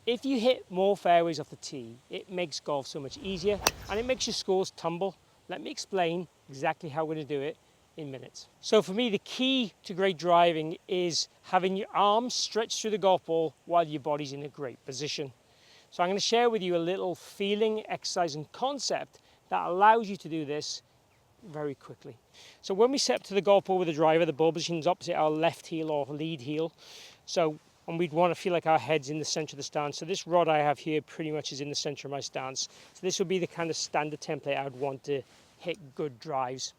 If you hit more fairways off the tee, it makes golf so much easier and it makes your scores tumble. Let me explain exactly how we're going to do it in minutes. So for me, the key to great driving is having your arms stretched through the golf ball while your body's in a great position. So I'm going to share with you a little feeling exercise and concept that allows you to do this very quickly. So when we set up to the golf ball with the driver, the ball position is opposite our left heel or lead heel. And we'd want to feel like our head's in the center of the stance. So this rod I have here pretty much is in the center of my stance. So this would be the kind of standard template I would want to hit good drives.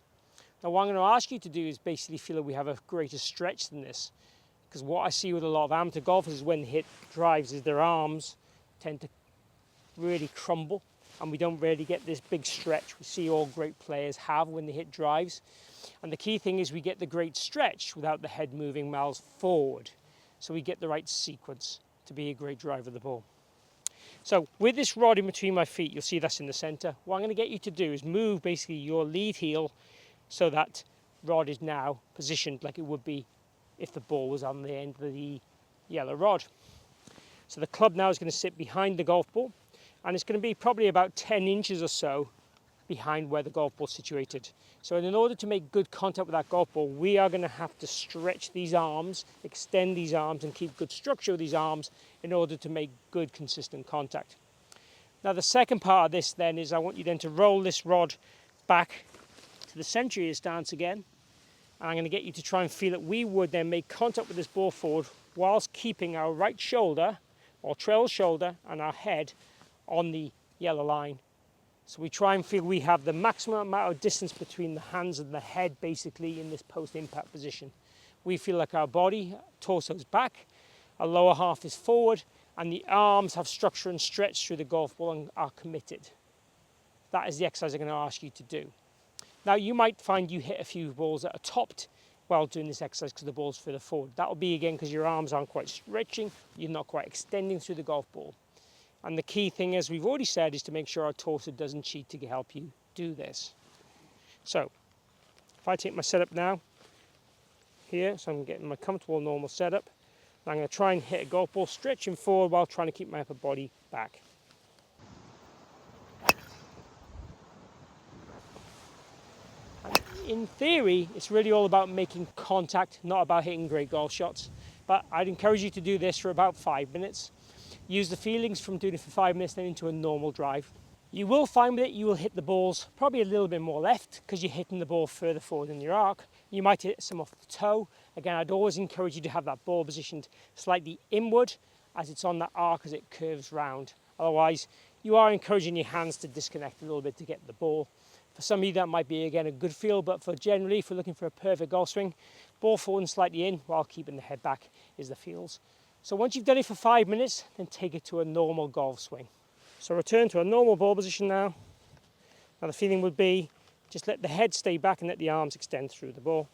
Now what I'm going to ask you to do is basically feel that we have a greater stretch than this. Because what I see with a lot of amateur golfers is when they hit drives is their arms tend to really crumble and we don't really get this big stretch we see all great players have when they hit drives. And the key thing is we get the great stretch without the head moving miles forward. So we get the right sequence to be a great driver of the ball. So with this rod in between my feet, you'll see that's in the center. What I'm going to get you to do is move basically your lead heel so that rod is now positioned like it would be if the ball was on the end of the yellow rod. So the club now is going to sit behind the golf ball and it's going to be probably about 10 inches or so behind where the golf ball is situated. So in order to make good contact with that golf ball, we are going to have to stretch these arms, extend these arms and keep good structure with these arms in order to make good consistent contact. Now the second part of this then is I want you then to roll this rod back to the center of your stance again. And I'm going to get you to try and feel that we would then make contact with this ball forward whilst keeping our right shoulder or trail shoulder and our head on the yellow line. So we try and feel we have the maximum amount of distance between the hands and the head basically in this post-impact position. We feel like our body, torso's back, our lower half is forward and the arms have structure and stretch through the golf ball and are committed. That is the exercise I'm going to ask you to do. Now you might find you hit a few balls that are topped while doing this exercise because the ball's further forward. That will be again because your arms aren't quite stretching, you're not quite extending through the golf ball. And the key thing, as we've already said, is to make sure our torso doesn't cheat to help you do this. So if I take my setup now here, so I'm getting my comfortable normal setup, I'm going to try and hit a golf ball stretching forward while trying to keep my upper body back. In theory, it's really all about making contact, not about hitting great golf shots. But I'd encourage you to do this for about 5 minutes. Use the feelings from doing it for 5 minutes then into a normal drive. You will find with it you will hit the balls probably a little bit more left because you're hitting the ball further forward in your arc. You might hit some off the toe. Again, I'd always encourage you to have that ball positioned slightly inward as it's on that arc as it curves round. Otherwise, you are encouraging your hands to disconnect a little bit to get the ball. For some of you that might be again a good feel, but for generally if you're looking for a perfect golf swing, ball forward and slightly in while keeping the head back is the feels. So once you've done it for 5 minutes, then take it to a normal golf swing. So return to a normal ball position now. Now the feeling would be just let the head stay back and let the arms extend through the ball.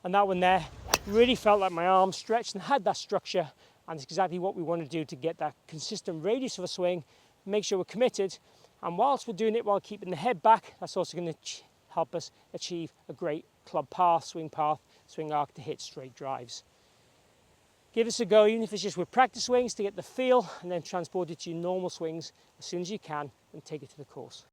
And that one there really felt like my arms stretched and had that structure, and it's exactly what we want to do to get that consistent radius of a swing, make sure we're committed, and whilst we're doing it while keeping the head back, that's also going to help us achieve a great club path, swing arc to hit straight drives. Give this a go, even if it's just with practice swings to get the feel, and then transport it to your normal swings as soon as you can and take it to the course.